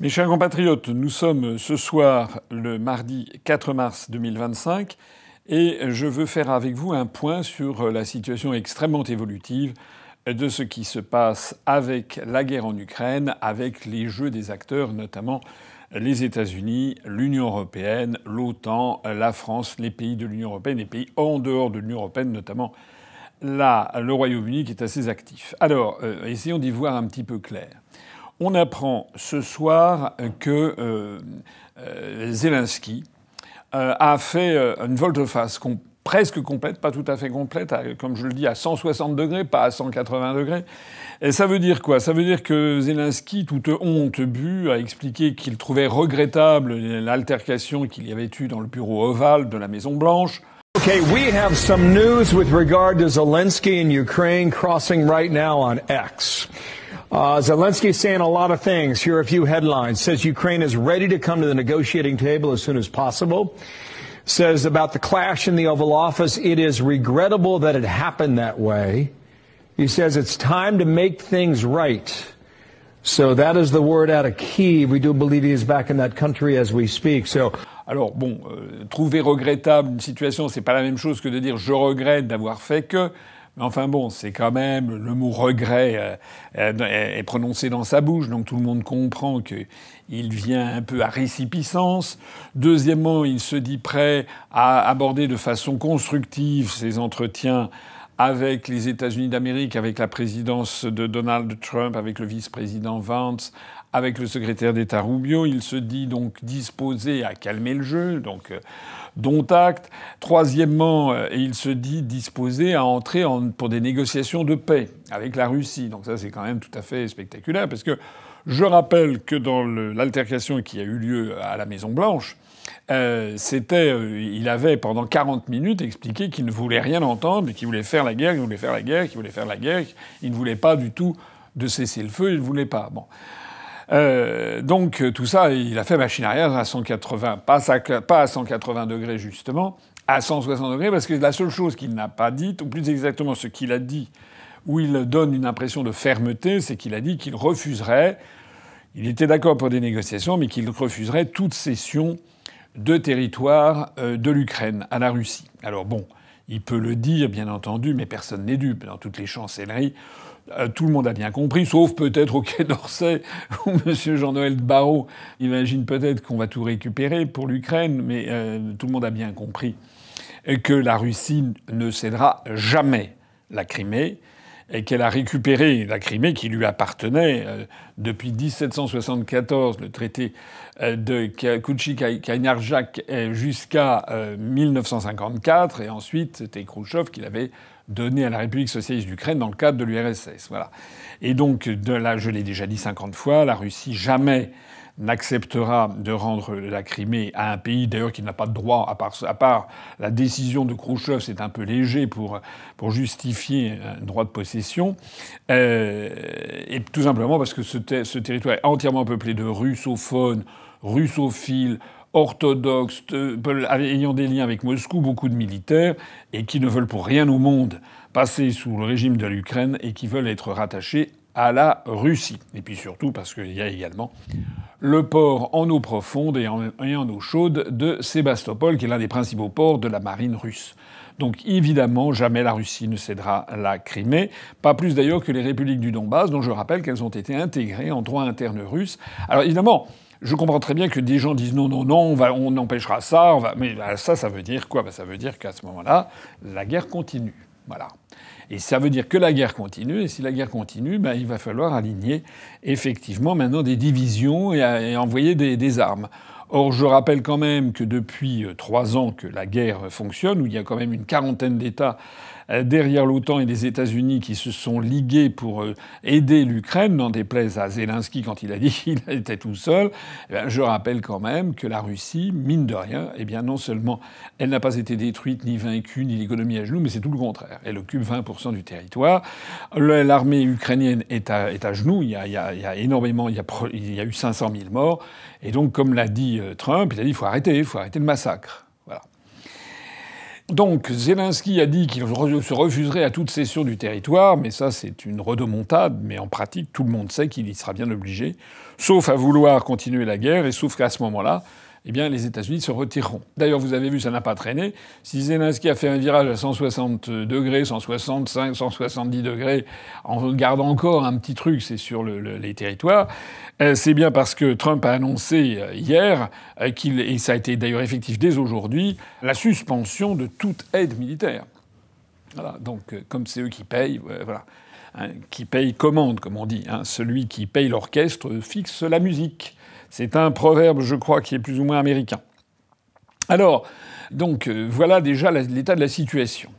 Mes chers compatriotes, nous sommes ce soir le mardi 4 mars 2025 et je veux faire avec vous un point sur la situation extrêmement évolutive de ce qui se passe avec la guerre en Ukraine, avec les jeux des acteurs, notamment les États-Unis, l'Union européenne, l'OTAN, la France, les pays de l'Union européenne, les pays en dehors de l'Union européenne, notamment le Royaume-Uni qui est assez actif. Alors, essayons d'y voir un petit peu clair. On apprend ce soir que Zelensky a fait une volte-face presque complète, pas tout à fait complète, comme je le dis, à 160 degrés, pas à 180 degrés. Et ça veut dire quoi? Ça veut dire que Zelensky, toute honte bue, a expliqué qu'il trouvait regrettable l'altercation qu'il y avait eue dans le bureau ovale de la Maison-Blanche. Okay, we have some news with regard to Zelensky in Ukraine crossing right now on X. Zelensky is saying a lot of things. Here are a few headlines. Says Ukraine is ready to come to the negotiating table as soon as possible. Says about the clash in the Oval Office, it is regrettable that it happened that way. He says it's time to make things right. So that is the word out of Kyiv. We do believe he is back in that country as we speak. So. Alors bon, trouver regrettable une situation, c'est pas la même chose que de dire je regrette d'avoir fait que. Mais enfin bon, c'est quand même le mot regret est prononcé dans sa bouche, donc tout le monde comprend qu'il vient un peu à résipiscence. Deuxièmement, il se dit prêt à aborder de façon constructive ses entretiens avec les États-Unis d'Amérique, avec la présidence de Donald Trump, avec le vice-président Vance, avec le secrétaire d'État Rubio. Il se dit donc disposé à calmer le jeu, donc dont acte. Troisièmement, il se dit disposé à entrer pour des négociations de paix avec la Russie. Donc ça, c'est quand même tout à fait spectaculaire, parce que je rappelle que dans l'altercation qui a eu lieu à la Maison-Blanche, il avait pendant 40 minutes expliqué qu'il ne voulait rien entendre, mais qu'il voulait faire la guerre, qu'il voulait faire la guerre, qu'il voulait faire la guerre. Il ne voulait pas du tout de cesser le feu, il ne voulait pas. Bon. Donc tout ça, il a fait machine arrière à 180, pas à 180 degrés justement, à 160 degrés, parce que la seule chose qu'il n'a pas dite, ou plus exactement ce qu'il a dit, où il donne une impression de fermeté, c'est qu'il a dit qu'il refuserait, il était d'accord pour des négociations, mais qu'il refuserait toute cession de territoire de l'Ukraine à la Russie. Alors bon, il peut le dire, bien entendu, mais personne n'est dupe. Dans toutes les chancelleries, tout le monde a bien compris, sauf peut-être au Quai d'Orsay, où M. Jean-Noël Barrot imagine peut-être qu'on va tout récupérer pour l'Ukraine, mais tout le monde a bien compris que la Russie ne cédera jamais la Crimée, et qu'elle a récupéré la Crimée qui lui appartenait depuis 1774, le traité de Kouchik-Kainarjak, jusqu'à 1954, et ensuite c'était Khrouchtchev qui l'avait donné à la République socialiste d'Ukraine dans le cadre de l'URSS. Voilà. Et donc, là, je l'ai déjà dit 50 fois, la Russie jamais n'acceptera de rendre la Crimée à un pays, d'ailleurs, qui n'a pas de droit, à part la décision de Khrouchtchev, c'est un peu léger pour justifier un droit de possession, et tout simplement parce que ce territoire est entièrement peuplé de russophones, russophiles, orthodoxes, ayant des liens avec Moscou, beaucoup de militaires, et qui ne veulent pour rien au monde passer sous le régime de l'Ukraine et qui veulent être rattachés à la Russie. Et puis surtout parce qu'il y a également le port en eau profonde et en eau chaude de Sébastopol, qui est l'un des principaux ports de la marine russe. Donc évidemment, jamais la Russie ne cédera la Crimée, pas plus d'ailleurs que les républiques du Donbass, dont je rappelle qu'elles ont été intégrées en droit interne russe. Alors évidemment, je comprends très bien que des gens disent non, non, non, on empêchera ça, mais ça veut dire quoi? Ça veut dire qu'à ce moment-là, la guerre continue. Voilà. Et ça veut dire que la guerre continue, et si la guerre continue, il va falloir aligner effectivement maintenant des divisions et envoyer des armes. Or, je rappelle quand même que depuis 3 ans que la guerre fonctionne, où il y a quand même une quarantaine d'États derrière l'OTAN et les États-Unis qui se sont ligués pour aider l'Ukraine, n'en déplaise à Zelensky quand il a dit qu'il était tout seul, je rappelle quand même que la Russie, mine de rien, non seulement elle n'a pas été détruite, ni vaincue, ni l'économie à genoux, mais c'est tout le contraire. Elle occupe 20% du territoire. L'armée ukrainienne est à genoux. Il y a énormément, il y a eu 500 000 morts. Et donc, comme l'a dit Trump, il a dit il faut arrêter le massacre. Voilà. Donc Zelensky a dit qu'il se refuserait à toute cession du territoire, mais ça c'est une rodomontade, mais en pratique tout le monde sait qu'il y sera bien obligé, sauf à vouloir continuer la guerre, et sauf qu'à ce moment-là, eh bien les États-Unis se retireront. D'ailleurs vous avez vu, ça n'a pas traîné. Si Zelensky a fait un virage à 160 degrés, 165, 170 degrés, en gardant encore un petit truc, c'est sur les territoires, c'est bien parce que Trump a annoncé hier et ça a été d'ailleurs effectif dès aujourd'hui, la suspension de toute aide militaire. Voilà, donc comme c'est eux qui payent, voilà. Hein, qui paye commande, comme on dit. Hein. Celui qui paye l'orchestre fixe la musique. C'est un proverbe, je crois, qui est plus ou moins américain. Alors, donc, voilà déjà l'état de la situation.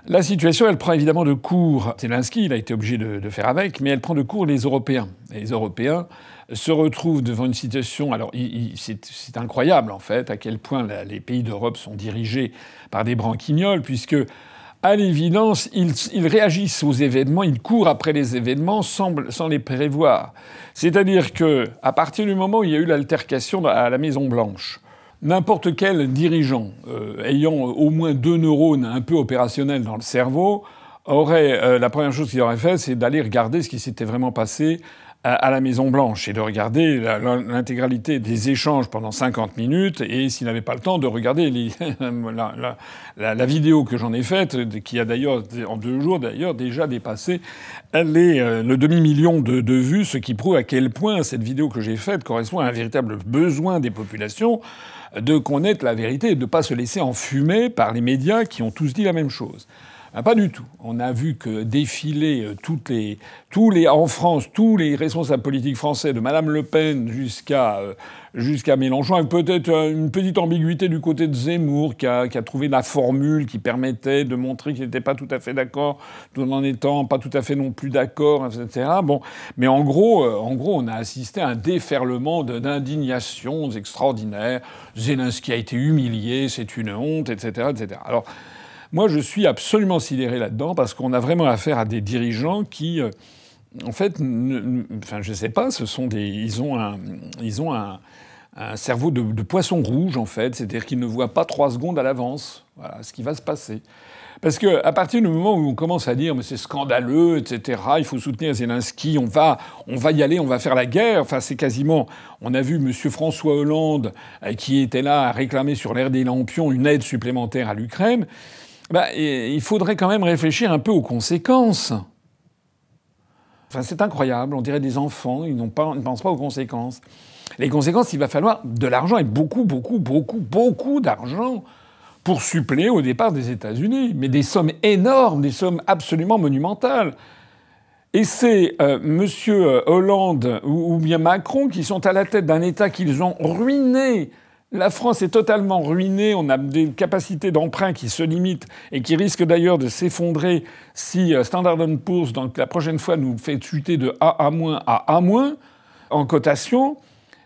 La situation, elle prend évidemment de court Zelensky, il a été obligé de faire avec, mais elle prend de court les Européens. Et les Européens se retrouvent devant une situation... Alors, c'est incroyable, en fait, à quel point les pays d'Europe sont dirigés par des branquignoles, puisque... À l'évidence, ils réagissent aux événements, ils courent après les événements sans les prévoir. C'est-à-dire que, à partir du moment où il y a eu l'altercation à la Maison-Blanche, n'importe quel dirigeant ayant au moins 2 neurones un peu opérationnels dans le cerveau aurait la première chose qu'il aurait fait, c'est d'aller regarder ce qui s'était vraiment passé à la Maison-Blanche et de regarder l'intégralité des échanges pendant 50 minutes et s'il n'avait pas le temps de regarder la vidéo que j'en ai faite, qui a d'ailleurs, en 2 jours d'ailleurs, déjà dépassé le demi-million de vues, ce qui prouve à quel point cette vidéo que j'ai faite correspond à un véritable besoin des populations de connaître la vérité et de ne pas se laisser enfumer par les médias qui ont tous dit la même chose. Ben, pas du tout. On a vu que défiler en France, tous les responsables politiques français, de Madame Le Pen jusqu'à Mélenchon, avec peut-être une petite ambiguïté du côté de Zemmour, qui a trouvé la formule qui permettait de montrer qu'il n'était pas tout à fait d'accord, tout en étant pas tout à fait non plus d'accord, etc. Bon, mais en gros, on a assisté à un déferlement d'indignations extraordinaires. Zelensky a été humilié, c'est une honte, etc., etc. Alors. Moi, je suis absolument sidéré là-dedans parce qu'on a vraiment affaire à des dirigeants qui, en fait, enfin, je sais pas, ils ont un cerveau de poisson rouge, en fait. C'est-à-dire qu'ils ne voient pas 3 secondes à l'avance, voilà, ce qui va se passer. Parce que à partir du moment où on commence à dire mais c'est scandaleux, etc., il faut soutenir Zelensky, on va y aller, on va faire la guerre. Enfin, c'est quasiment. On a vu M. François Hollande qui était là à réclamer sur l'air des lampions une aide supplémentaire à l'Ukraine. Il faudrait quand même réfléchir un peu aux conséquences. Enfin, c'est incroyable. On dirait des enfants. Ils ne pensent pas aux conséquences. Les conséquences, il va falloir de l'argent et beaucoup d'argent pour suppléer au départ des États-Unis. Mais des sommes énormes, des sommes absolument monumentales. Et c'est M. Hollande ou bien Macron qui sont à la tête d'un État qu'ils ont ruiné. La France est totalement ruinée, on a des capacités d'emprunt qui se limitent et qui risquent d'ailleurs de s'effondrer si Standard & Poor's, donc la prochaine fois, nous fait chuter de A- à A- en cotation.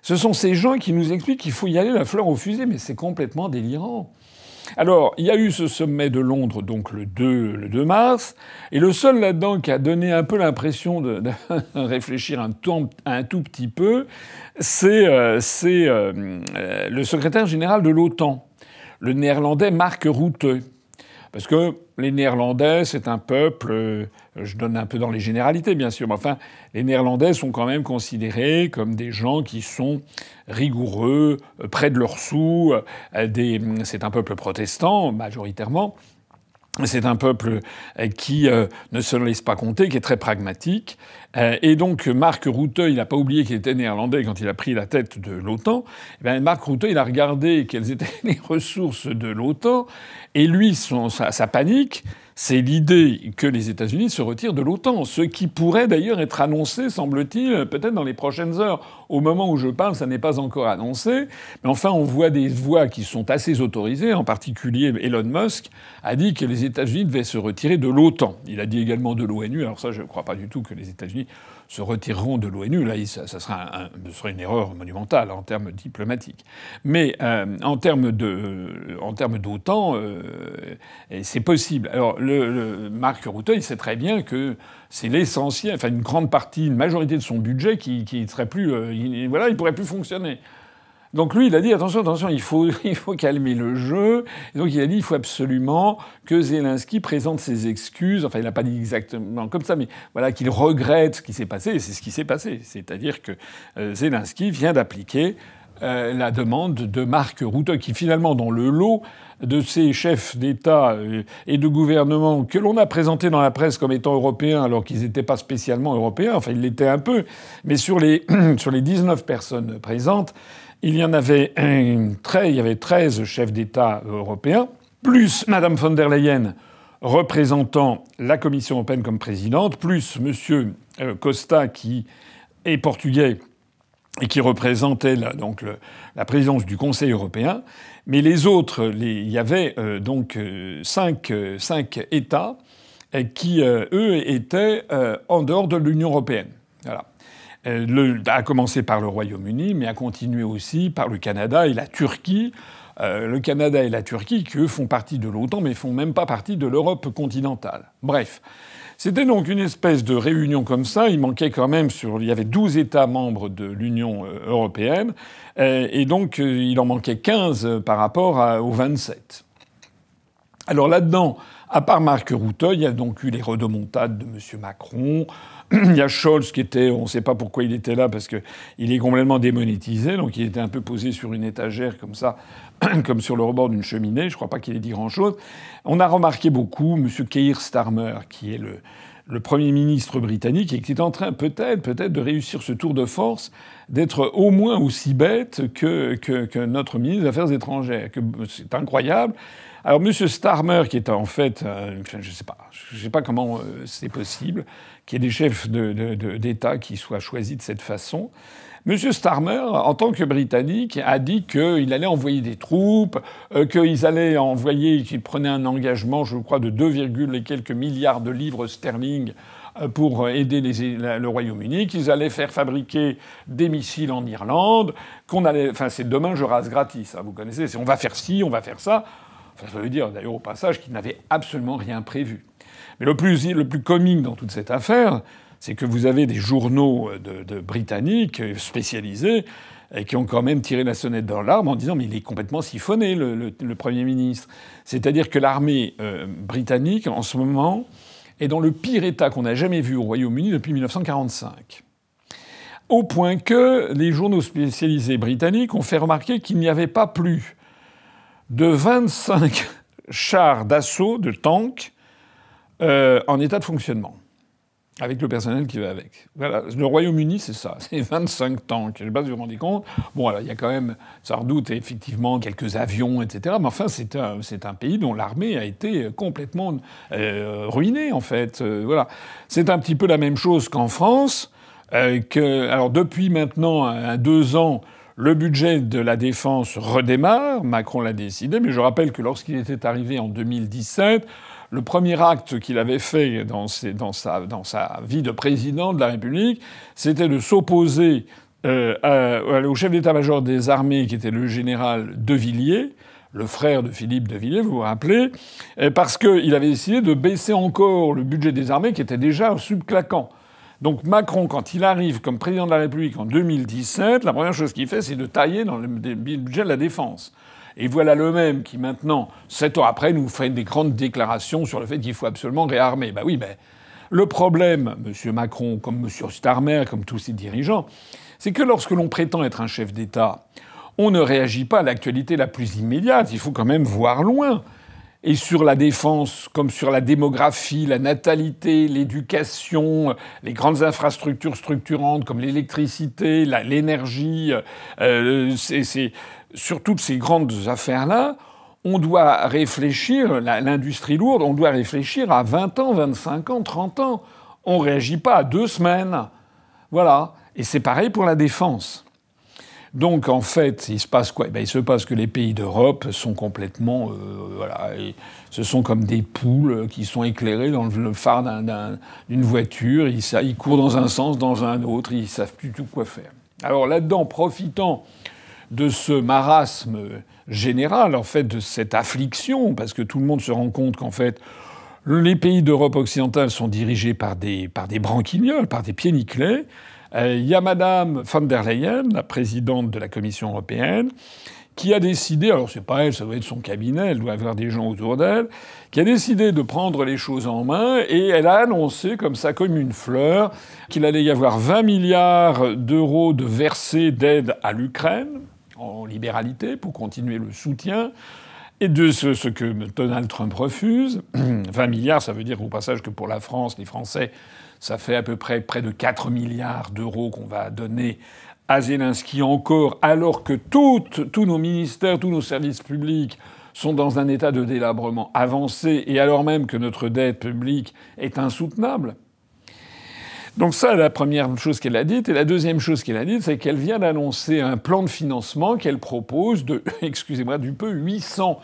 Ce sont ces gens qui nous expliquent qu'il faut y aller la fleur au fusil, mais c'est complètement délirant. Alors, il y a eu ce sommet de Londres, donc le 2 mars, et le seul là-dedans qui a donné un peu l'impression de réfléchir un tout petit peu, c'est le secrétaire général de l'OTAN, le néerlandais Mark Rutte. Parce que les Néerlandais, c'est un peuple, je donne un peu dans les généralités bien sûr, mais enfin, les Néerlandais sont quand même considérés comme des gens qui sont rigoureux, près de leurs sous, c'est un peuple protestant majoritairement. C'est un peuple qui ne se laisse pas compter, qui est très pragmatique. Et donc, Mark Rutte, il n'a pas oublié qu'il était néerlandais quand il a pris la tête de l'OTAN. Eh bien, Mark Rutte, il a regardé quelles étaient les ressources de l'OTAN. Et lui, sa panique, c'est l'idée que les États-Unis se retirent de l'OTAN. Ce qui pourrait d'ailleurs être annoncé, semble-t-il, peut-être dans les prochaines heures. Au moment où je parle, ça n'est pas encore annoncé. Mais enfin, on voit des voix qui sont assez autorisées. En particulier, Elon Musk a dit que les États-Unis devaient se retirer de l'OTAN. Il a dit également de l'ONU. Alors ça, je ne crois pas du tout que les États-Unis se retireront de l'ONU. Là, ça serait une erreur monumentale en termes diplomatiques. Mais en termes d'OTAN, c'est possible. Alors, Mark Rutte, il sait très bien que c'est l'essentiel, enfin une grande partie, une majorité de son budget qui serait plus, il pourrait plus fonctionner. Donc lui, il a dit attention, attention, il faut calmer le jeu. Et donc il a dit il faut absolument que Zelensky présente ses excuses. Enfin, il n'a pas dit exactement comme ça, mais voilà, qu'il regrette ce qui s'est passé. Et c'est ce qui s'est passé. C'est-à-dire que Zelensky vient d'appliquer la demande de Mark Rutte, qui finalement, dans le lot de ces chefs d'État et de gouvernement que l'on a présentés dans la presse comme étant européens alors qu'ils n'étaient pas spécialement européens, enfin ils l'étaient un peu, mais sur les 19 personnes présentes, il y avait 13 chefs d'État européens, plus Madame von der Leyen représentant la Commission européenne comme présidente, plus Monsieur Costa qui est portugais et qui représentait la présidence du Conseil européen. Mais les autres, il y avait donc cinq États qui, eux, étaient en dehors de l'Union européenne. Voilà. A commencé par le Royaume-Uni, mais a continué aussi par le Canada et la Turquie. Le Canada et la Turquie, qui eux font partie de l'OTAN, mais font même pas partie de l'Europe continentale. Bref. C'était donc une espèce de réunion comme ça. Il manquait quand même il y avait 12 États membres de l'Union européenne. Et donc, il en manquait 15 par rapport aux 27. Alors là-dedans, à part Mark Rutte, il y a donc eu les rodomontades de M. Macron. Il y a Scholz qui était, on ne sait pas pourquoi il était là, parce qu'il est complètement démonétisé. Donc il était un peu posé sur une étagère comme ça, comme sur le rebord d'une cheminée. Je ne crois pas qu'il ait dit grand-chose. On a remarqué beaucoup M. Keir Starmer, qui est le Premier ministre britannique, et qui est en train peut-être de réussir ce tour de force, d'être au moins aussi bête que notre ministre des Affaires étrangères. C'est incroyable. Alors, M. Starmer, qui est en fait, je sais pas comment c'est possible, qu'il y ait des chefs d'État qui soient choisis de cette façon. M. Starmer, en tant que Britannique, a dit qu'il allait envoyer des troupes, qu'il prenait un engagement, je crois, de 2, et quelques milliards de livres sterling pour aider le Royaume-Uni, qu'ils allaient faire fabriquer des missiles en Irlande, c'est demain je rase gratis, hein, vous connaissez, on va faire ci, on va faire ça. Enfin, ça veut dire d'ailleurs au passage qu'ils n'avaient absolument rien prévu. Mais le plus comique dans toute cette affaire, c'est que vous avez des journaux de britanniques spécialisés qui ont quand même tiré la sonnette dans l'arme en disant mais il est complètement siphonné le Premier ministre. C'est-à-dire que l'armée britannique en ce moment est dans le pire état qu'on a jamais vu au Royaume-Uni depuis 1945. Au point que les journaux spécialisés britanniques ont fait remarquer qu'il n'y avait pas plus de 25 chars d'assaut, de tanks, en état de fonctionnement, avec le personnel qui va avec. Voilà. Le Royaume-Uni, c'est ça. C'est 25 tanks. Je ne sais pas si vous vous rendez compte. Bon, alors, il y a quand même, sans doute, effectivement, quelques avions, etc. Mais enfin, c'est un pays dont l'armée a été complètement ruinée, en fait. Voilà. C'est un petit peu la même chose qu'en France. Alors, depuis maintenant 2 ans, le budget de la défense redémarre. Macron l'a décidé. Mais je rappelle que lorsqu'il était arrivé en 2017... Le premier acte qu'il avait fait dans sa vie de président de la République, c'était de s'opposer au chef d'état-major des armées, qui était le général De Villiers, le frère de Philippe De Villiers, vous vous rappelez, parce qu'il avait décidé de baisser encore le budget des armées, qui était déjà subclaquant. Donc Macron, quand il arrive comme président de la République en 2017, la première chose qu'il fait, c'est de tailler dans le budget de la défense. Et voilà le même qui, maintenant, 7 ans après, nous fait des grandes déclarations sur le fait qu'il faut absolument réarmer. Ben oui, mais le problème, M. Macron, comme M. Starmer, comme tous ses dirigeants, c'est que lorsque l'on prétend être un chef d'État, on ne réagit pas à l'actualité la plus immédiate. Il faut quand même voir loin. Et sur la défense, comme sur la démographie, la natalité, l'éducation, les grandes infrastructures structurantes comme l'électricité, l'énergie, sur toutes ces grandes affaires-là, on doit réfléchir, l'industrie lourde, on doit réfléchir à 20 ans, 25 ans, 30 ans. On ne réagit pas à 2 semaines. Voilà. Et c'est pareil pour la défense. Donc, en fait, il se passe quoi ? Il se passe que les pays d'Europe sont complètement... ce sont comme des poules qui sont éclairées dans le phare d'une voiture. Ils courent dans un sens, dans un autre. Ils ne savent plus tout quoi faire. Alors là-dedans, profitant de ce marasme général, en fait, de cette affliction, parce que tout le monde se rend compte qu'en fait, les pays d'Europe occidentale sont dirigés par des branquignoles, par des pieds nickelés. Il y a Madame von der Leyen, la présidente de la Commission européenne, qui a décidé, alors c'est pas elle, ça doit être son cabinet, elle doit avoir des gens autour d'elle, qui a décidé de prendre les choses en main et elle a annoncé comme ça, comme une fleur, qu'il allait y avoir 20 milliards d'euros de versés d'aide à l'Ukraine, en libéralité, pour continuer le soutien, et de ce que Donald Trump refuse. 20 milliards, ça veut dire au passage que pour la France, les Français, ça fait à peu près de 4 milliards d'euros qu'on va donner à Zelensky encore, alors que tous nos ministères, tous nos services publics sont dans un état de délabrement avancé, et alors même que notre dette publique est insoutenable. Donc ça, la première chose qu'elle a dite. Et la deuxième chose qu'elle a dite, c'est qu'elle vient d'annoncer un plan de financement qu'elle propose de, excusez-moi du peu, 800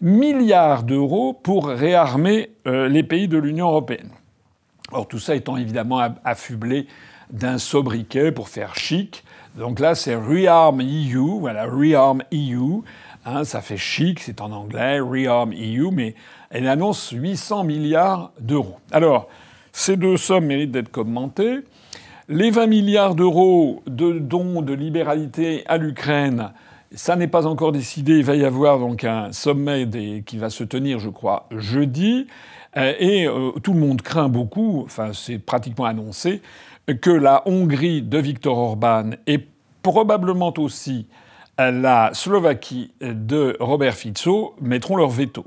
milliards d'euros pour réarmer les pays de l'Union européenne. Alors tout ça étant évidemment affublé d'un sobriquet pour faire chic. Donc là, c'est Rearm EU, voilà, Rearm EU. Hein, ça fait chic, c'est en anglais, Rearm EU, mais elle annonce 800 milliards d'euros. Alors, ces deux sommes méritent d'être commentées. Les 20 milliards d'euros de dons de libéralité à l'Ukraine, ça n'est pas encore décidé. Il va y avoir donc un sommet qui va se tenir, je crois, jeudi. Et tout le monde craint beaucoup, enfin c'est pratiquement annoncé, que la Hongrie de Viktor Orban et probablement aussi la Slovaquie de Robert Fico mettront leur veto.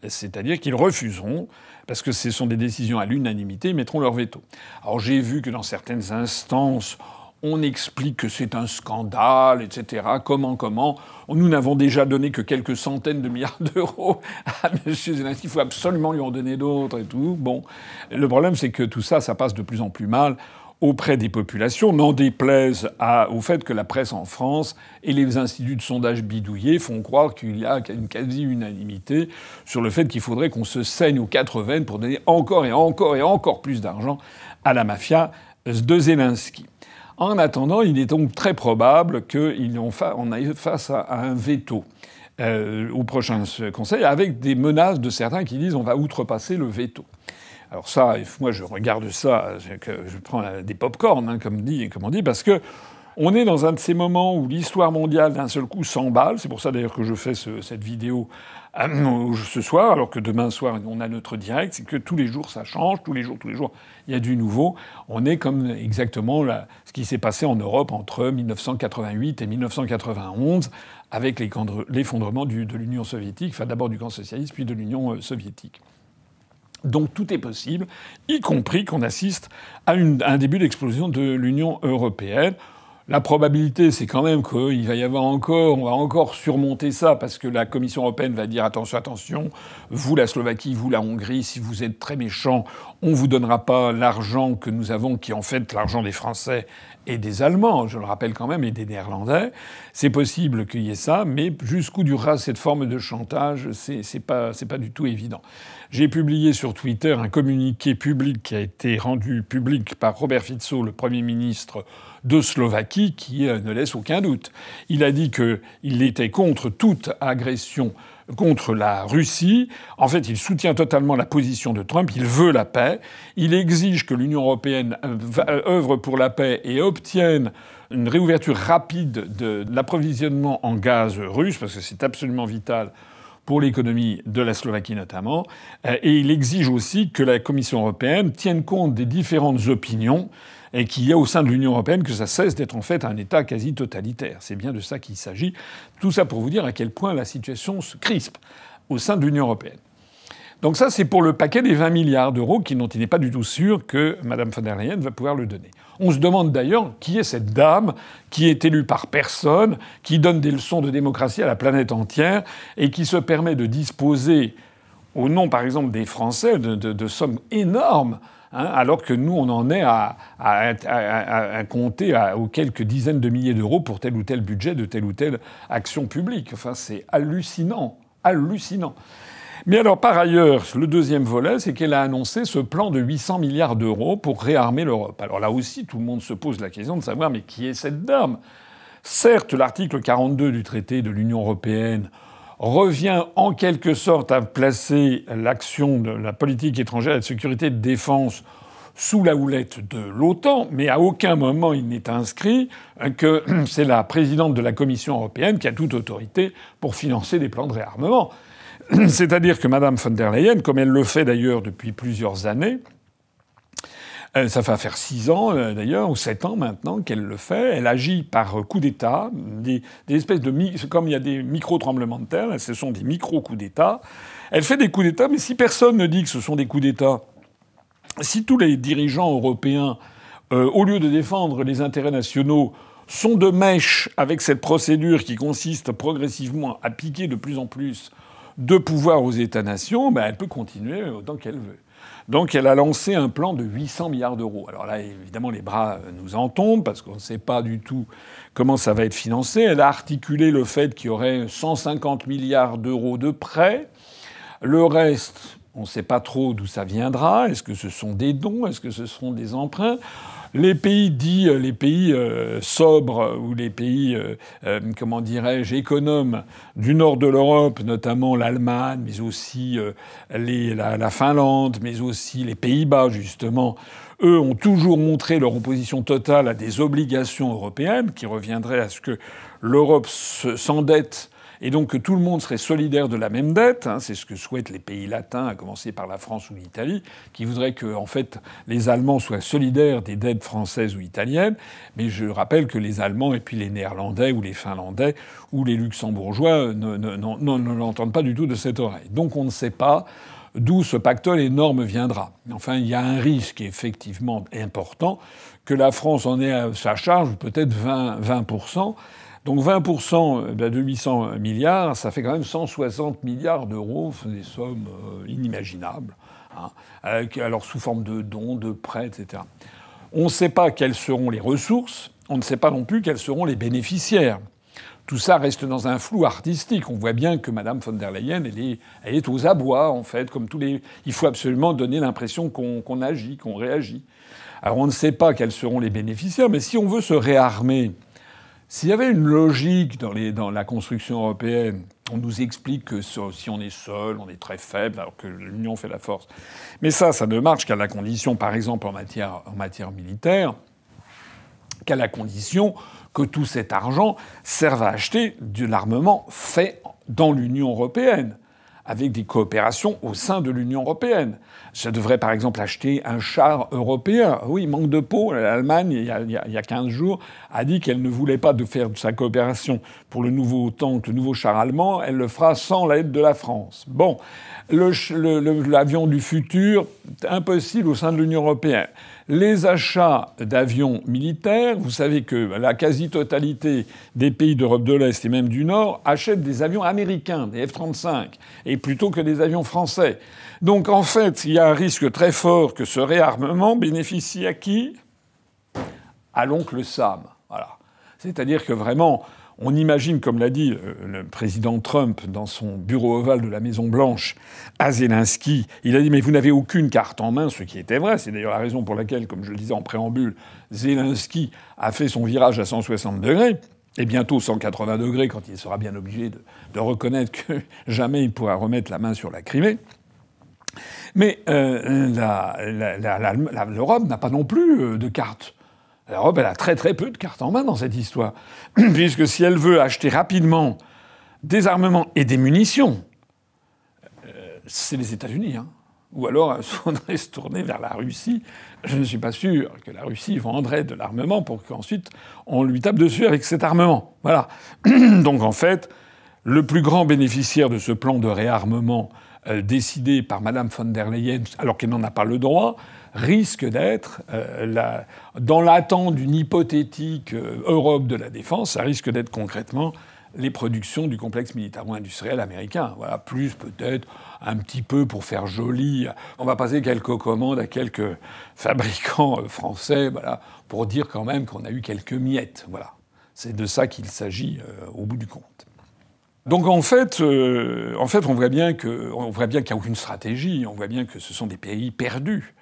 C'est-à-dire qu'ils refuseront, parce que ce sont des décisions à l'unanimité, ils mettront leur veto. Alors j'ai vu que dans certaines instances, on explique que c'est un scandale, etc. Comment nous n'avons déjà donné que quelques centaines de milliards d'euros à M. Zelensky. Il faut absolument lui en donner d'autres et tout. Bon, le problème, c'est que tout ça, ça passe de plus en plus mal auprès des populations, n'en déplaise au fait que la presse en France et les instituts de sondage bidouillés font croire qu'il y a une quasi-unanimité sur le fait qu'il faudrait qu'on se saigne aux 4 veines pour donner encore et encore et encore plus d'argent à la mafia de Zelensky. En attendant, il est donc très probable qu'on aille face à un veto au prochain Conseil, avec des menaces de certains qui disent on va outrepasser le veto. Alors ça, moi je regarde ça, je prends des pop-corn, hein, comme on dit, parce que on est dans un de ces moments où l'histoire mondiale d'un seul coup s'emballe. C'est pour ça d'ailleurs que je fais cette vidéo ce soir, alors que demain soir on a notre direct. C'est que tous les jours ça change, tous les jours il y a du nouveau. On est comme exactement ce qui s'est passé en Europe entre 1988 et 1991, avec l'effondrement de l'Union soviétique, enfin d'abord du camp socialiste, puis de l'Union soviétique. Donc tout est possible, y compris qu'on assiste à un début d'explosion de l'Union européenne. La probabilité, c'est quand même qu'il va y avoir on va encore surmonter ça, parce que la Commission européenne va dire attention, vous la Slovaquie, vous la Hongrie, si vous êtes très méchants, on vous donnera pas l'argent que nous avons, qui est en fait l'argent des Français et des Allemands, je le rappelle quand même, et des Néerlandais. C'est possible qu'il y ait ça, mais jusqu'où durera cette forme de chantage, c'est pas du tout évident. J'ai publié sur Twitter un communiqué public qui a été rendu public par Robert Fico, le Premier ministre de Slovaquie, qui ne laisse aucun doute. Il a dit qu'il était contre toute agression contre la Russie. En fait, il soutient totalement la position de Trump. Il veut la paix. Il exige que l'Union européenne œuvre pour la paix et obtienne une réouverture rapide de l'approvisionnement en gaz russe, parce que c'est absolument vital pour l'économie de la Slovaquie notamment. Et il exige aussi que la Commission européenne tienne compte des différentes opinions et qu'il y a au sein de l'Union européenne, que ça cesse d'être en fait un État quasi totalitaire. C'est bien de ça qu'il s'agit. Tout ça pour vous dire à quel point la situation se crispe au sein de l'Union européenne. Donc ça, c'est pour le paquet des 20 milliards d'euros dont il n'est pas du tout sûr que Mme von der Leyen va pouvoir le donner. On se demande d'ailleurs qui est cette dame qui est élue par personne, qui donne des leçons de démocratie à la planète entière et qui se permet de disposer, au nom par exemple des Français, de sommes énormes, hein, alors que nous, on en est à compter aux quelques dizaines de milliers d'euros pour tel ou tel budget de telle ou telle action publique. Enfin, c'est hallucinant. Hallucinant. Mais alors, par ailleurs, le deuxième volet, c'est qu'elle a annoncé ce plan de 800 milliards d'euros pour réarmer l'Europe. Alors là aussi, tout le monde se pose la question de savoir, mais qui est cette dame ? Certes, l'article 42 du traité de l'Union européenne revient en quelque sorte à placer l'action de la politique étrangère et de sécurité et de défense sous la houlette de l'OTAN, mais à aucun moment il n'est inscrit que c'est la présidente de la Commission européenne qui a toute autorité pour financer des plans de réarmement. C'est-à-dire que Mme von der Leyen, comme elle le fait d'ailleurs depuis plusieurs années, ça va faire 6 ans d'ailleurs, ou 7 ans maintenant qu'elle le fait. Elle agit par coup d'État, des espèces de... Comme il y a des micro-tremblements de terre, ce sont des micro-coups d'État. Elle fait des coups d'État, mais si personne ne dit que ce sont des coups d'État, si tous les dirigeants européens, au lieu de défendre les intérêts nationaux, sont de mèche avec cette procédure qui consiste progressivement à piquer de plus en plus de pouvoir aux États-nations, ben elle peut continuer autant qu'elle veut. Donc elle a lancé un plan de 800 milliards d'euros. Alors là, évidemment, les bras nous en tombent parce qu'on ne sait pas du tout comment ça va être financé. Elle a articulé le fait qu'il y aurait 150 milliards d'euros de prêts. Le reste, on ne sait pas trop d'où ça viendra. Est-ce que ce sont des dons? Est-ce que ce seront des emprunts? Les pays dits, les pays sobres ou les pays, comment dirais-je, économes du nord de l'Europe, notamment l'Allemagne, mais aussi la Finlande, mais aussi les Pays-Bas, justement, eux ont toujours montré leur opposition totale à des obligations européennes qui reviendraient à ce que l'Europe s'endette et donc que tout le monde serait solidaire de la même dette. C'est ce que souhaitent les pays latins, à commencer par la France ou l'Italie, qui voudraient que, en fait, les Allemands soient solidaires des dettes françaises ou italiennes. Mais je rappelle que les Allemands et puis les Néerlandais ou les Finlandais ou les Luxembourgeois ne l'entendent pas du tout de cette oreille. Donc on ne sait pas d'où ce pactole énorme viendra. Enfin, il y a un risque effectivement important que la France en ait à sa charge, peut-être 20%. Donc 20% de 800 milliards, ça fait quand même 160 milliards d'euros, des sommes inimaginables, alors sous forme de dons, de prêts, etc. On ne sait pas quelles seront les ressources, on ne sait pas non plus quels seront les bénéficiaires. Tout ça reste dans un flou artistique. On voit bien que Mme von der Leyen, elle est aux abois, en fait, comme tous les... Il faut absolument donner l'impression qu'on agit, qu'on réagit. Alors on ne sait pas quels seront les bénéficiaires, mais si on veut se réarmer... S'il y avait une logique dans la construction européenne, on nous explique que si on est seul, on est très faible, alors que l'Union fait la force. Mais ça ne marche qu'à la condition, par exemple en matière militaire, qu'à la condition que tout cet argent serve à acheter de l'armement fait dans l'Union européenne, avec des coopérations au sein de l'Union européenne. Ça devrait, par exemple, acheter un char européen. Oui, manque de peau. L'Allemagne, il y a 15 jours, a dit qu'elle ne voulait pas de faire de sa coopération pour le nouveau tank, le nouveau char allemand. Elle le fera sans l'aide de la France. Bon, l'avion du futur, impossible au sein de l'Union européenne. Les achats d'avions militaires, vous savez que la quasi-totalité des pays d'Europe de l'Est et même du Nord achètent des avions américains, des F-35, et plutôt que des avions français. Donc en fait, il y a un risque très fort que ce réarmement bénéficie à qui? À l'oncle Sam. Voilà. C'est-à-dire que vraiment, on imagine, comme l'a dit le président Trump dans son bureau ovale de la Maison-Blanche à Zelensky, il a dit « Mais vous n'avez aucune carte en main », ce qui était vrai. C'est d'ailleurs la raison pour laquelle, comme je le disais en préambule, Zelensky a fait son virage à 160 degrés, et bientôt 180 degrés quand il sera bien obligé de reconnaître que jamais il pourra remettre la main sur la Crimée. Mais l'Europe n'a pas non plus de carte. L'Europe, elle a très très peu de cartes en main dans cette histoire. Puisque si elle veut acheter rapidement des armements et des munitions, c'est les États-Unis. Ou alors, elle faudrait se tourner vers la Russie. Je ne suis pas sûr que la Russie vendrait de l'armement pour qu'ensuite on lui tape dessus avec cet armement. Voilà. Donc en fait, le plus grand bénéficiaire de ce plan de réarmement décidé par Mme von der Leyen, alors qu'elle n'en a pas le droit, risque d'être, dans l'attente d'une hypothétique Europe de la défense, ça risque d'être concrètement les productions du complexe militaro-industriel américain. Voilà, plus peut-être un petit peu pour faire joli. On va passer quelques commandes à quelques fabricants français, voilà, pour dire quand même qu'on a eu quelques miettes. Voilà, c'est de ça qu'il s'agit au bout du compte. Donc en fait, on voit bien qu'il n'y a aucune stratégie. On voit bien que ce sont des pays perdus.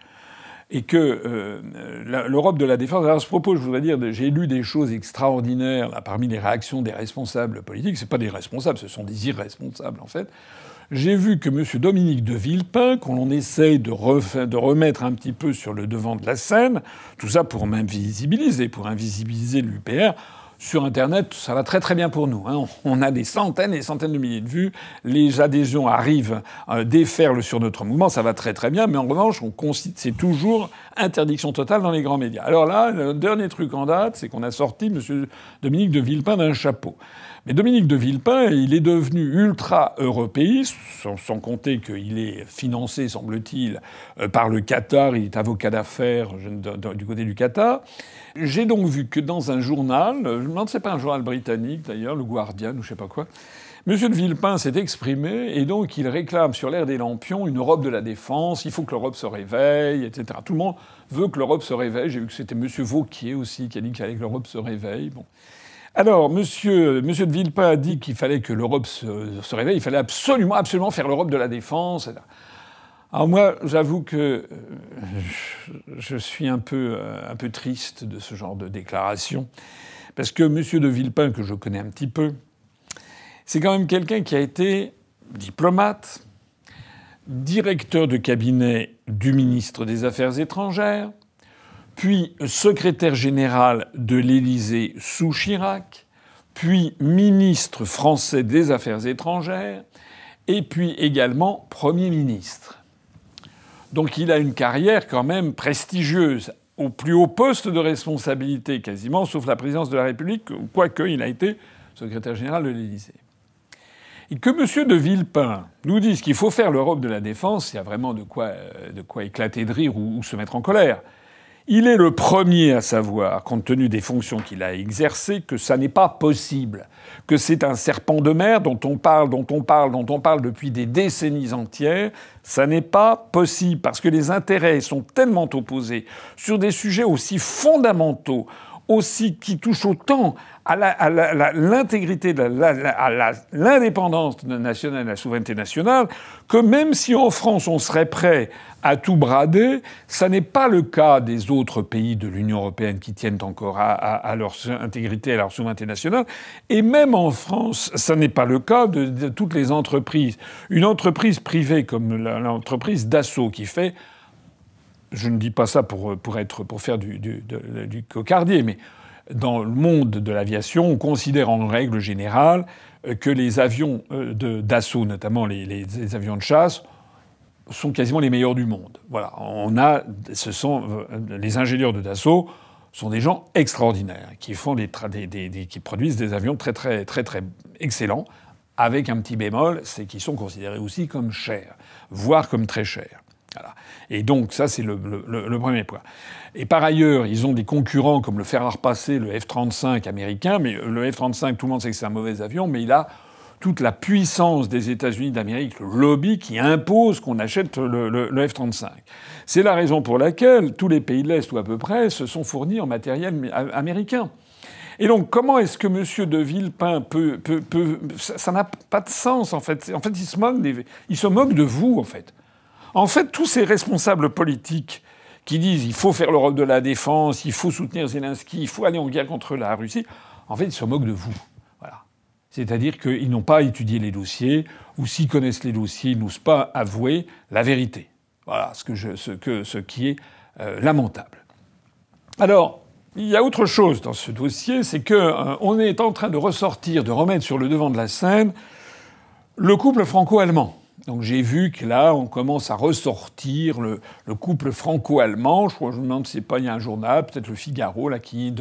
Et que l'Europe de la défense... Alors à ce propos, je voudrais dire, j'ai lu des choses extraordinaires là, parmi les réactions des responsables politiques. Ce pas des responsables, ce sont des irresponsables, en fait. j'ai vu que M. Dominique de Villepin, qu'on essaye de remettre un petit peu sur le devant de la scène, tout ça pour m'invisibiliser, pour invisibiliser l'UPR, sur Internet, ça va très très bien pour nous. Hein. On a des centaines et des centaines de milliers de vues. Les adhésions arrivent déferlent sur notre mouvement. Ça va très très bien. Mais en revanche, c'est toujours interdiction totale dans les grands médias. Alors là, le dernier truc en date, c'est qu'on a sorti M. Dominique de Villepin d'un chapeau. Mais Dominique de Villepin, il est devenu ultra-européiste, sans compter qu'il est financé, semble-t-il, par le Qatar. Il est avocat d'affaires du côté du Qatar. J'ai donc vu que dans un journal, je me demande si c'est pas un journal britannique d'ailleurs, le Guardian ou je sais pas quoi, M. de Villepin s'est exprimé et donc il réclame sur l'air des lampions une Europe de la défense, il faut que l'Europe se réveille, etc. Tout le monde veut que l'Europe se réveille. J'ai vu que c'était M. Vauquier aussi qui a dit qu'il fallait que l'Europe se réveille. Bon. Alors, Monsieur de Villepin a dit qu'il fallait que l'Europe se réveille, il fallait absolument faire l'Europe de la défense, etc. Alors moi, j'avoue que je suis un peu triste de ce genre de déclaration, parce que M. de Villepin, que je connais un petit peu, c'est quand même quelqu'un qui a été diplomate, directeur de cabinet du ministre des Affaires étrangères, puis secrétaire général de l'Élysée sous Chirac, puis ministre français des Affaires étrangères, et puis également Premier ministre. Donc il a une carrière quand même prestigieuse, au plus haut poste de responsabilité quasiment, sauf la présidence de la République, quoique il a été secrétaire général de l'Élysée. Et que M. de Villepin nous dise qu'il faut faire l'Europe de la défense, il y a vraiment de quoi éclater de rire ou se mettre en colère. Il est le premier à savoir, compte tenu des fonctions qu'il a exercées, que ça n'est pas possible, que c'est un serpent de mer dont on parle depuis des décennies entières. Ça n'est pas possible parce que les intérêts sont tellement opposés sur des sujets aussi fondamentaux, aussi qui touchent autant à l'intégrité, à l'indépendance nationale, à la souveraineté nationale, que même si en France on serait prêt à tout brader, ça n'est pas le cas des autres pays de l'Union européenne qui tiennent encore à leur intégrité, à leur souveraineté nationale. Et même en France, ça n'est pas le cas de toutes les entreprises. Une entreprise privée comme l'entreprise Dassault qui fait, je ne dis pas ça pour faire du cocardier, mais dans le monde de l'aviation, on considère en règle générale que les avions d'assaut, notamment les avions de chasse, sont quasiment les meilleurs du monde. Voilà, les ingénieurs de Dassault sont des gens extraordinaires qui font qui produisent des avions très très très très excellents, avec un petit bémol, c'est qu'ils sont considérés aussi comme chers, voire comme très chers. Voilà. Et donc ça, c'est le premier point. Et par ailleurs, ils ont des concurrents comme le fer à repasser, le F-35 américain. Mais le F-35, tout le monde sait que c'est un mauvais avion, mais il a toute la puissance des États-Unis d'Amérique, le lobby qui impose qu'on achète le F-35. C'est la raison pour laquelle tous les pays de l'Est, ou à peu près, se sont fournis en matériel américain. Et donc, comment est-ce que M. de Villepin peut... Ça n'a pas de sens, en fait. En fait, il se moque de vous, en fait. En fait, tous ces responsables politiques qui disent il faut faire l'Europe de la défense, il faut soutenir Zelensky, il faut aller en guerre contre la Russie, en fait, ils se moquent de vous. Voilà. C'est-à-dire qu'ils n'ont pas étudié les dossiers, ou s'ils connaissent les dossiers, ils n'osent pas avouer la vérité. Voilà ce qui est lamentable. Alors, il y a autre chose dans ce dossier, c'est qu'on est en train de remettre sur le devant de la scène le couple franco-allemand. Donc j'ai vu que là, on commence à ressortir le couple franco-allemand. Je me demande si il y a un journal, peut-être le Figaro, là, qui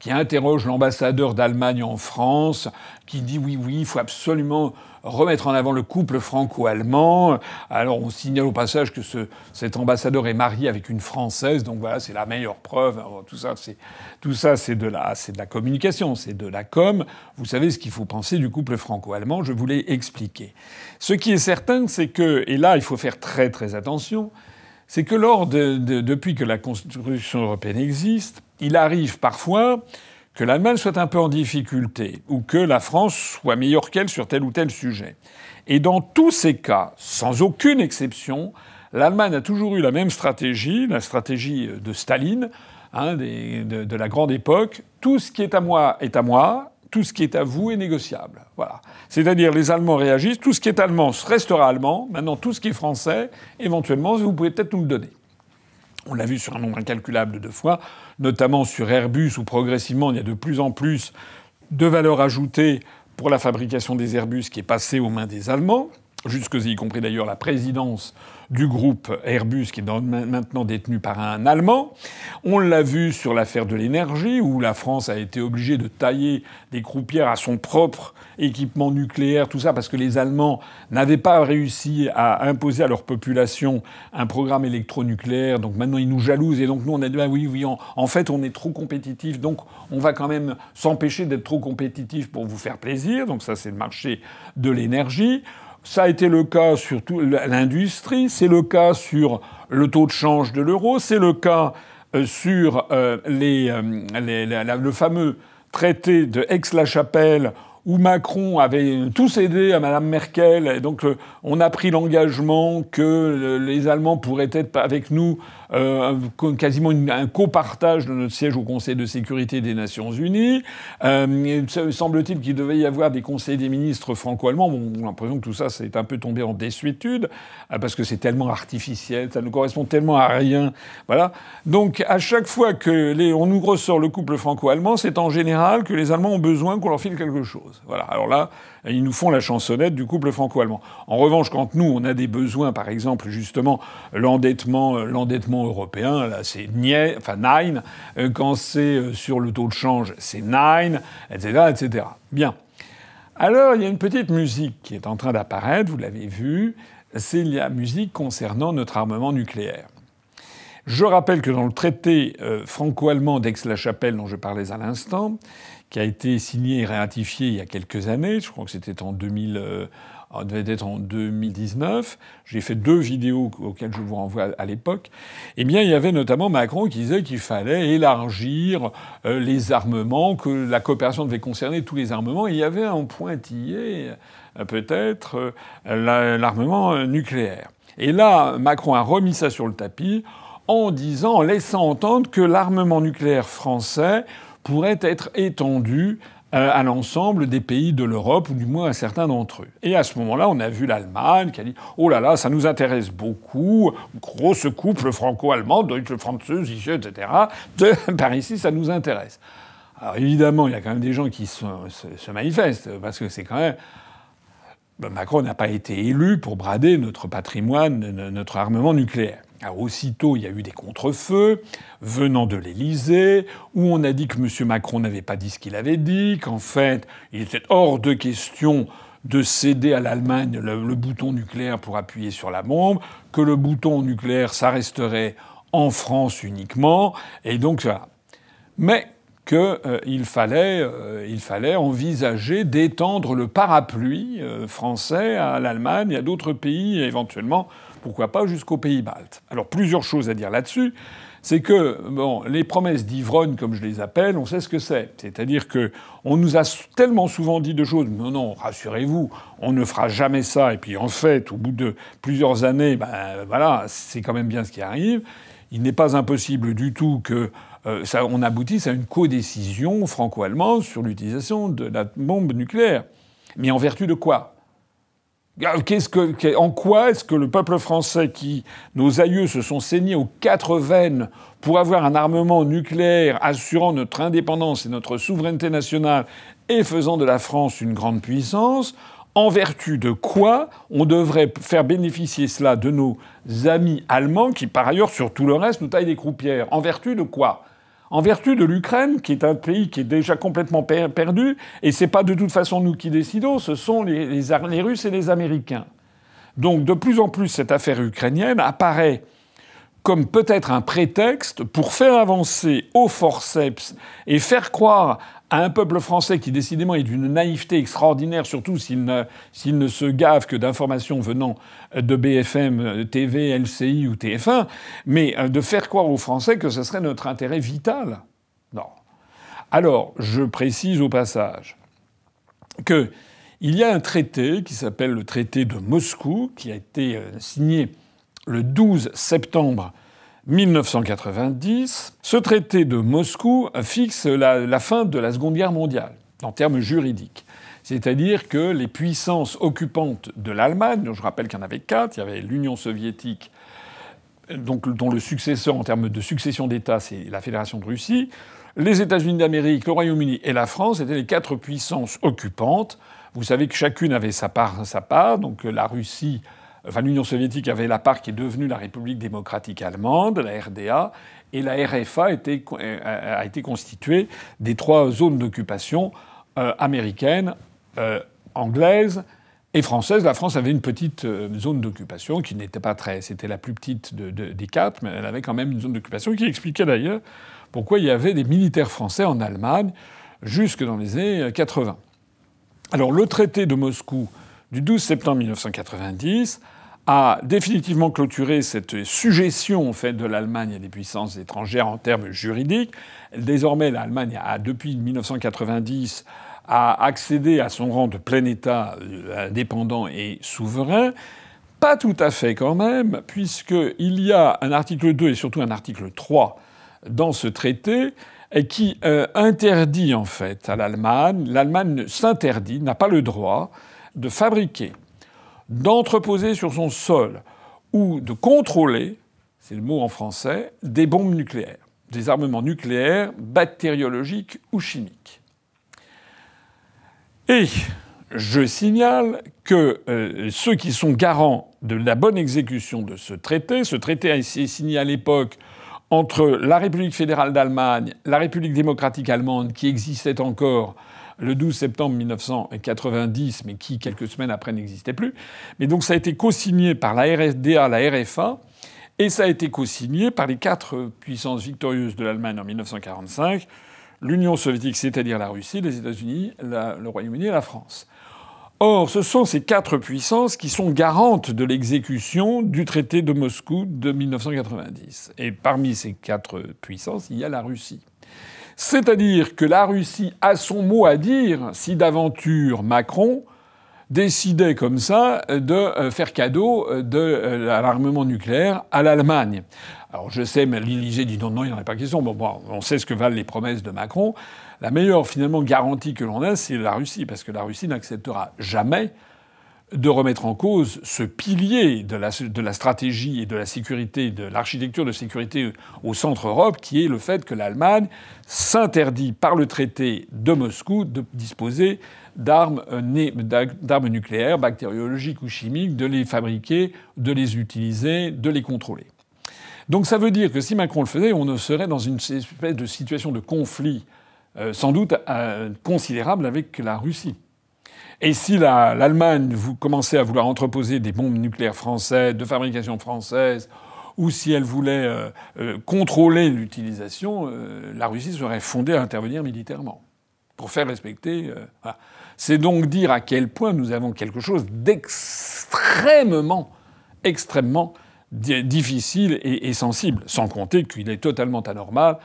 interroge l'ambassadeur d'Allemagne en France, qui dit oui, il faut absolument remettre en avant le couple franco-allemand. Alors on signale au passage que cet ambassadeur est marié avec une Française, donc voilà, c'est la meilleure preuve. Alors, tout ça, c'est de la communication, c'est de la com. Vous savez ce qu'il faut penser du couple franco-allemand, je vous l'ai expliqué. Ce qui est certain, c'est que, et là il faut faire très très attention, c'est que depuis que la Constitution européenne existe, il arrive parfois que l'Allemagne soit un peu en difficulté, ou que la France soit meilleure qu'elle sur tel ou tel sujet. Et dans tous ces cas, sans aucune exception, l'Allemagne a toujours eu la même stratégie, la stratégie de Staline, de la grande époque. Tout ce qui est à moi est à moi. tout ce qui est à vous est négociable. Voilà. C'est-à-dire, les Allemands réagissent, tout ce qui est allemand restera allemand. Maintenant, tout ce qui est français, éventuellement, vous pouvez peut-être nous le donner. On l'a vu sur un nombre incalculable de fois, notamment sur Airbus, où progressivement, il y a de plus en plus de valeur ajoutée pour la fabrication des Airbus qui est passée aux mains des Allemands, y compris d'ailleurs la présidence du groupe Airbus qui est maintenant détenu par un Allemand. On l'a vu sur l'affaire de l'énergie, où la France a été obligée de tailler des croupières à son propre équipement nucléaire, tout ça parce que les Allemands n'avaient pas réussi à imposer à leur population un programme électronucléaire. Donc maintenant, ils nous jalousent. Et donc nous, on a dit, bah oui, en fait, on est trop compétitifs. Donc on va quand même s'empêcher d'être trop compétitifs pour vous faire plaisir. Donc ça, c'est le marché de l'énergie. Ça a été le cas sur l'industrie, c'est le cas sur le taux de change de l'euro, c'est le cas sur le fameux traité de Aix-la-Chapelle où Macron avait tout cédé à Madame Merkel. Et donc on a pris l'engagement que les Allemands pourraient être avec nous quasiment un copartage de notre siège au Conseil de sécurité des Nations Unies. Semble-t-il qu'il devait y avoir des conseils des ministres franco-allemands. Bon, on a l'impression que tout ça c'est un peu tombé en désuétude parce que c'est tellement artificiel, ça ne correspond tellement à rien. Voilà. Donc à chaque fois que on nous ressort le couple franco-allemand, c'est en général que les Allemands ont besoin qu'on leur file quelque chose. Voilà. Alors là, ils nous font la chansonnette du couple franco-allemand. En revanche, quand nous, on a des besoins, par exemple, justement, l'endettement européen, là, c'est nine. Quand c'est sur le taux de change, c'est nine, etc., etc. Bien. Alors, il y a une petite musique qui est en train d'apparaître, vous l'avez vu, c'est la musique concernant notre armement nucléaire. Je rappelle que dans le traité franco-allemand d'Aix-la-Chapelle dont je parlais à l'instant, qui a été signé et ratifié il y a quelques années, je crois que c'était en 2019, j'ai fait 2 vidéos auxquelles je vous renvoie à l'époque, eh bien il y avait notamment Macron qui disait qu'il fallait élargir les armements, que la coopération devait concerner tous les armements, et il y avait en pointillé peut-être l'armement nucléaire. Et là, Macron a remis ça sur le tapis en laissant entendre que l'armement nucléaire français pourrait être étendu à l'ensemble des pays de l'Europe, ou du moins à certains d'entre eux. Et à ce moment-là, on a vu l'Allemagne qui a dit « Oh là là, ça nous intéresse beaucoup, grosse couple franco-allemand, Deutsche-Französische, etc. Par ici, ça nous intéresse. » Alors évidemment, il y a quand même des gens qui se manifestent, parce que c'est quand même... Macron n'a pas été élu pour brader notre patrimoine, notre armement nucléaire. Alors aussitôt, il y a eu des contre-feux venant de l'Élysée, où on a dit que M. Macron n'avait pas dit ce qu'il avait dit, qu'en fait, il était hors de question de céder à l'Allemagne le bouton nucléaire pour appuyer sur la bombe, que le bouton nucléaire, ça resterait en France uniquement, et donc voilà. Mais qu'il fallait envisager d'étendre le parapluie français à l'Allemagne et à d'autres pays, et éventuellement, pourquoi pas, jusqu'aux pays baltes. Alors, plusieurs choses à dire là-dessus. C'est que, les promesses d'ivrogne, comme je les appelle, on sait ce que c'est. C'est-à-dire que on nous a tellement souvent dit de choses. Non, rassurez-vous, on ne fera jamais ça. Et puis, en fait, au bout de plusieurs années, voilà, c'est quand même bien ce qui arrive. Il n'est pas impossible du tout que on aboutisse à une codécision franco-allemande sur l'utilisation de la bombe nucléaire. Mais en vertu de quoi ? En quoi est-ce que le peuple français, nos aïeux se sont saignés aux 4 veines pour avoir un armement nucléaire assurant notre indépendance et notre souveraineté nationale et faisant de la France une grande puissance, en vertu de quoi on devrait faire bénéficier cela de nos amis allemands qui, par ailleurs, sur tout le reste, nous taillent des croupières? En vertu de quoi ? En vertu de l'Ukraine, qui est un pays qui est déjà complètement perdu, et c'est pas de toute façon nous qui décidons, ce sont les Russes et les Américains. Donc de plus en plus, cette affaire ukrainienne apparaît comme peut-être un prétexte pour faire avancer au forceps et faire croire à un peuple français qui décidément est d'une naïveté extraordinaire, surtout s'il ne se gave que d'informations venant de BFM TV, LCI ou TF1, mais de faire croire aux Français que ce serait notre intérêt vital. Non. Alors, je précise au passage qu'il y a un traité qui s'appelle le traité de Moscou, qui a été signé le 12 septembre 1990. Ce traité de Moscou fixe la fin de la Seconde Guerre mondiale. en termes juridiques. C'est-à-dire que les puissances occupantes de l'Allemagne, dont je rappelle qu'il y en avait 4, il y avait l'Union soviétique, donc, dont le successeur en termes de succession d'États, c'est la Fédération de Russie, les États-Unis d'Amérique, le Royaume-Uni et la France étaient les 4 puissances occupantes. Vous savez que chacune avait sa part. Donc la Russie, l'Union soviétique avait la part qui est devenue la République démocratique allemande, la RDA, et la RFA a été constituée des 3 zones d'occupation américaine, anglaise et française. La France avait une petite zone d'occupation qui n'était pas très... C'était la plus petite des 4, mais elle avait quand même une zone d'occupation qui expliquait d'ailleurs pourquoi il y avait des militaires français en Allemagne jusque dans les années 80. Alors le traité de Moscou du 12 septembre 1990 a définitivement clôturé cette sujétion en fait, de l'Allemagne à des puissances étrangères en termes juridiques. Désormais, l'Allemagne a, depuis 1990, a accédé à son rang de plein État indépendant et souverain. Pas tout à fait quand même, puisqu'il y a un article 2 et surtout un article 3 dans ce traité qui interdit en fait à l'Allemagne. L'Allemagne s'interdit, n'a pas le droit de fabriquer, d'entreposer sur son sol ou de contrôler, c'est le mot en français, des bombes nucléaires, des armements nucléaires, bactériologiques ou chimiques. Et je signale que ceux qui sont garants de la bonne exécution de ce traité a été signé à l'époque entre la République fédérale d'Allemagne, la République démocratique allemande, qui existait encore le 12 septembre 1990, mais qui, quelques semaines après, n'existait plus. Mais donc ça a été co-signé par la RFDA, la RFA, et ça a été co-signé par les 4 puissances victorieuses de l'Allemagne en 1945, l'Union soviétique, c'est-à-dire la Russie, les États-Unis, le Royaume-Uni et la France. Or, ce sont ces 4 puissances qui sont garantes de l'exécution du traité de Moscou de 1990. Et parmi ces 4 puissances, il y a la Russie. C'est-à-dire que la Russie a son mot à dire si d'aventure Macron décidait comme ça de faire cadeau de l'armement nucléaire à l'Allemagne. Alors je sais, mais l'Élysée dit non, il n'en est pas question. Bon, on sait ce que valent les promesses de Macron. La meilleure, finalement, garantie que l'on a, c'est la Russie, parce que la Russie n'acceptera jamais de remettre en cause ce pilier de la stratégie et de la sécurité, de l'architecture de sécurité au centre Europe, qui est le fait que l'Allemagne s'interdit par le traité de Moscou de disposer d'armes nucléaires, bactériologiques ou chimiques, de les fabriquer, de les utiliser, de les contrôler. Donc ça veut dire que si Macron le faisait, on serait dans une espèce de situation de conflit sans doute considérable avec la Russie. Et si l'Allemagne commençait à vouloir entreposer des bombes nucléaires françaises, de fabrication française, ou si elle voulait contrôler l'utilisation, la Russie serait fondée à intervenir militairement pour faire respecter. Voilà. C'est donc dire à quel point nous avons quelque chose d'extrêmement, extrêmement difficile et sensible, sans compter qu'il est totalement anormal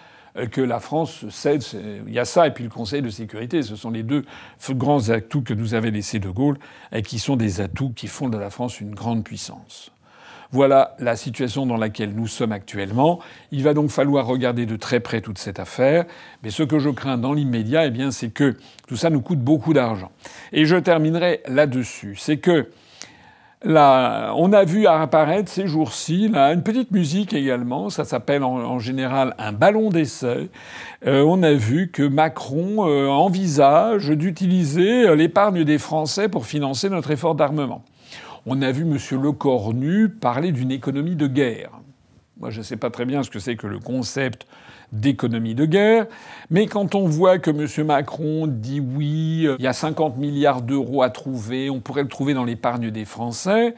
que la France cède. Il y a ça et puis le Conseil de sécurité. Ce sont les 2 grands atouts que nous avait laissés De Gaulle et qui sont des atouts qui font de la France une grande puissance. Voilà la situation dans laquelle nous sommes actuellement. Il va donc falloir regarder de très près toute cette affaire. Mais ce que je crains dans l'immédiat, eh bien, c'est que tout ça nous coûte beaucoup d'argent. Et je terminerai là-dessus. C'est que là, on a vu apparaître ces jours-ci là, une petite musique également. Ça s'appelle en général un ballon d'essai. On a vu que Macron envisage d'utiliser l'épargne des Français pour financer notre effort d'armement. On a vu M. Lecornu parler d'une économie de guerre. Moi, je ne sais pas très bien ce que c'est que le concept d'économie de guerre, mais quand on voit que M. Macron dit oui, il y a 50 milliards d'euros à trouver, on pourrait le trouver dans l'épargne des Français,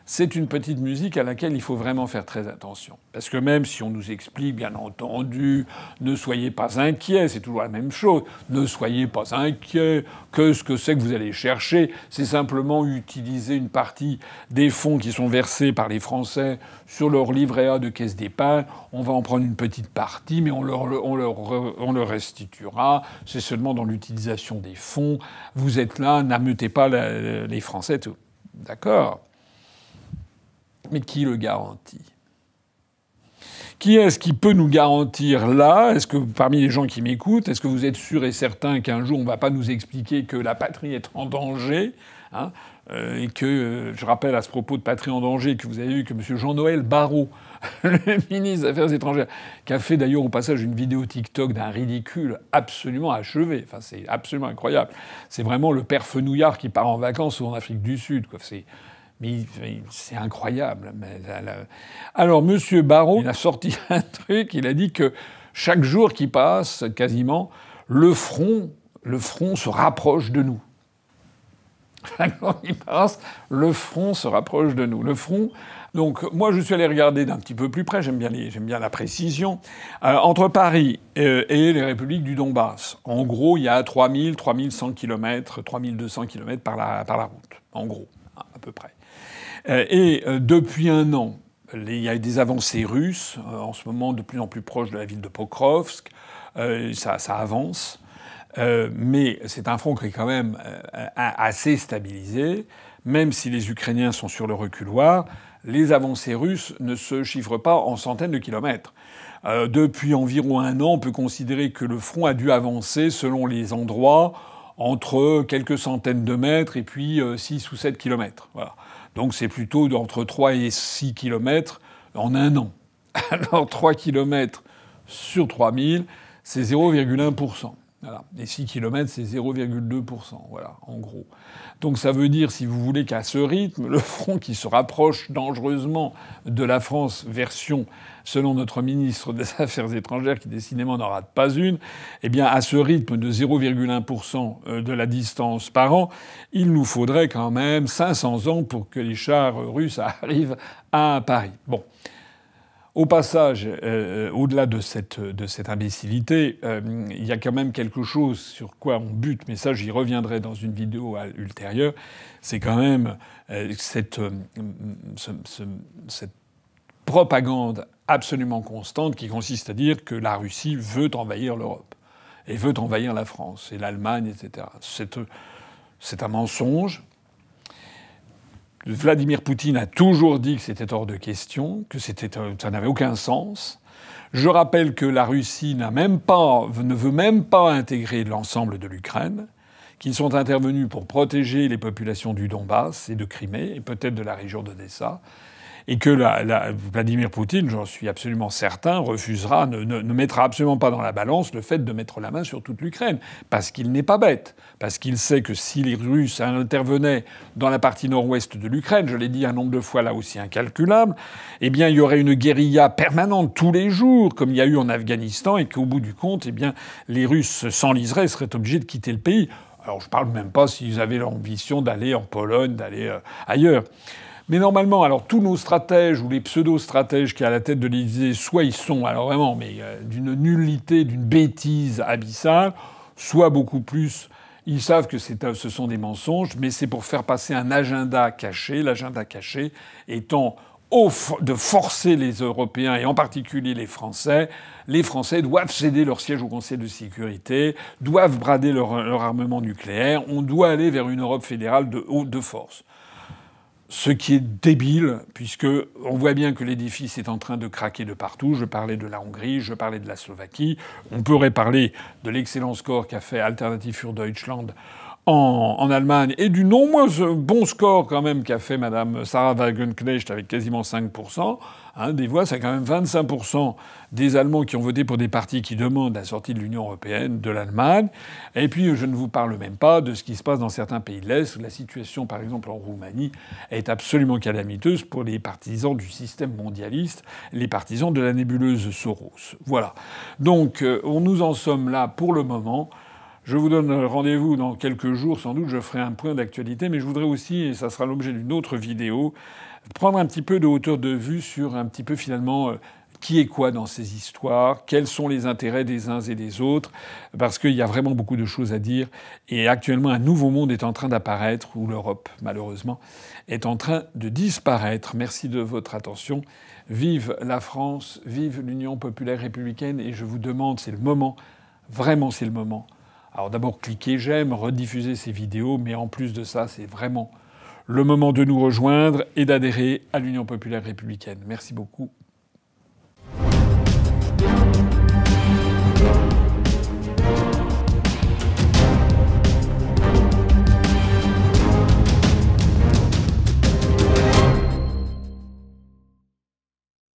c'est une petite musique à laquelle il faut vraiment faire très attention. Parce que même si on nous explique, bien entendu, ne soyez pas inquiets, c'est toujours la même chose, ne soyez pas inquiets, ce que c'est que vous allez chercher, c'est simplement utiliser une partie des fonds qui sont versés par les Français sur leur livret A de caisse d'épargne, on va en prendre une petite partie, mais on leur restituera, c'est seulement dans l'utilisation des fonds, vous êtes là, n'ameutez pas les Français, tout. D'accord ? Mais qui le garantit ? Qui est-ce qui peut nous garantir là? Est-ce que parmi les gens qui m'écoutent, est-ce que vous êtes sûr et certain qu'un jour on ne va pas nous expliquer que la patrie est en danger, hein, et que je rappelle à ce propos de patrie en danger que vous avez vu que M. Jean-Noël Barrot, le ministre des Affaires étrangères, qui a fait d'ailleurs au passage une vidéo TikTok d'un ridicule absolument achevé. Enfin, c'est absolument incroyable. C'est vraiment le père Fenouillard qui part en vacances en Afrique du Sud, quoi. Mais c'est incroyable. Alors, M. Barrot, il a sorti un truc, il a dit que chaque jour qui passe, quasiment, le front se rapproche de nous. Chaque jour qui passe, le front se rapproche de nous. Le front. Donc, moi, je suis allé regarder d'un petit peu plus près. J'aime bien la précision. Entre Paris et les républiques du Donbass, en gros, il y a 3100 km, 3200 km par la route. En gros, à peu près. Et depuis un an, il y a des avancées russes, en ce moment de plus en plus proches de la ville de Pokrovsk. Ça avance. Mais c'est un front qui est quand même assez stabilisé. Même si les Ukrainiens sont sur le reculoir, les avancées russes ne se chiffrent pas en centaines de kilomètres. Depuis environ un an, on peut considérer que le front a dû avancer, selon les endroits, entre quelques centaines de mètres et puis 6 ou 7 kilomètres. Voilà. Donc c'est plutôt entre 3 et 6 kilomètres en un an. Alors 3 kilomètres sur 3000, c'est 0,1%. Voilà. Et 6 km, c'est 0,2%. Voilà, en gros. Donc ça veut dire, si vous voulez, qu'à ce rythme, le front qui se rapproche dangereusement de la France, version, selon notre ministre des Affaires étrangères, qui décidément n'en rate pas une, eh bien, à ce rythme de 0,1% de la distance par an, il nous faudrait quand même 500 ans pour que les chars russes arrivent à Paris. Bon. Au passage, au-delà de cette imbécilité, il y a quand même quelque chose sur quoi on bute, mais ça j'y reviendrai dans une vidéo ultérieure, c'est quand même cette propagande absolument constante qui consiste à dire que la Russie veut envahir l'Europe et veut envahir la France et l'Allemagne, etc. C'est un mensonge. Vladimir Poutine a toujours dit que c'était hors de question, que ça n'avait aucun sens. Je rappelle que la Russie ne veut même pas intégrer l'ensemble de l'Ukraine, qu'ils sont intervenus pour protéger les populations du Donbass et de Crimée, et peut-être de la région d'Odessa, et que Vladimir Poutine, j'en suis absolument certain, refusera, ne mettra absolument pas dans la balance le fait de mettre la main sur toute l'Ukraine. Parce qu'il n'est pas bête. Parce qu'il sait que si les Russes intervenaient dans la partie nord-ouest de l'Ukraine, je l'ai dit un nombre de fois là aussi incalculable, eh bien, il y aurait une guérilla permanente tous les jours, comme il y a eu en Afghanistan, et qu'au bout du compte, eh bien, les Russes s'enliseraient, seraient obligés de quitter le pays. Alors, je parle même pas s'ils avaient l'ambition d'aller en Pologne, d'aller ailleurs. Mais normalement, alors tous nos stratèges ou les pseudo-stratèges qui sont à la tête de l'Élysée, soit ils sont, alors vraiment, mais d'une nullité, d'une bêtise abyssale, soit beaucoup plus, ils savent que ce sont des mensonges, mais c'est pour faire passer un agenda caché, l'agenda caché étant de forcer les Européens, et en particulier les Français. Les Français doivent céder leur siège au Conseil de sécurité, doivent brader leur armement nucléaire, on doit aller vers une Europe fédérale de force. Ce qui est débile, puisque on voit bien que l'édifice est en train de craquer de partout. Je parlais de la Hongrie, je parlais de la Slovaquie. On pourrait parler de l'excellent score qu'a fait Alternative für Deutschland en Allemagne et du non moins bon score quand même qu'a fait Madame Sarah Wagenknecht avec quasiment 5%. Des voix, c'est quand même 25% des Allemands qui ont voté pour des partis qui demandent la sortie de l'Union européenne, de l'Allemagne. Et puis, je ne vous parle même pas de ce qui se passe dans certains pays de l'Est, où la situation, par exemple, en Roumanie, est absolument calamiteuse pour les partisans du système mondialiste, les partisans de la nébuleuse Soros. Voilà. Donc, nous en sommes là pour le moment. Je vous donne rendez-vous dans quelques jours. Sans doute, je ferai un point d'actualité, mais je voudrais aussi, et ça sera l'objet d'une autre vidéo, prendre un petit peu de hauteur de vue sur un petit peu finalement qui est quoi dans ces histoires, quels sont les intérêts des uns et des autres, parce qu'il y a vraiment beaucoup de choses à dire. Et actuellement, un nouveau monde est en train d'apparaître, où l'Europe, malheureusement, est en train de disparaître. Merci de votre attention. Vive la France, vive l'Union populaire républicaine. Et je vous demande, c'est le moment, vraiment c'est le moment. Alors d'abord, cliquez j'aime, rediffusez ces vidéos, mais en plus de ça, c'est vraiment le moment de nous rejoindre et d'adhérer à l'Union populaire républicaine. Merci beaucoup.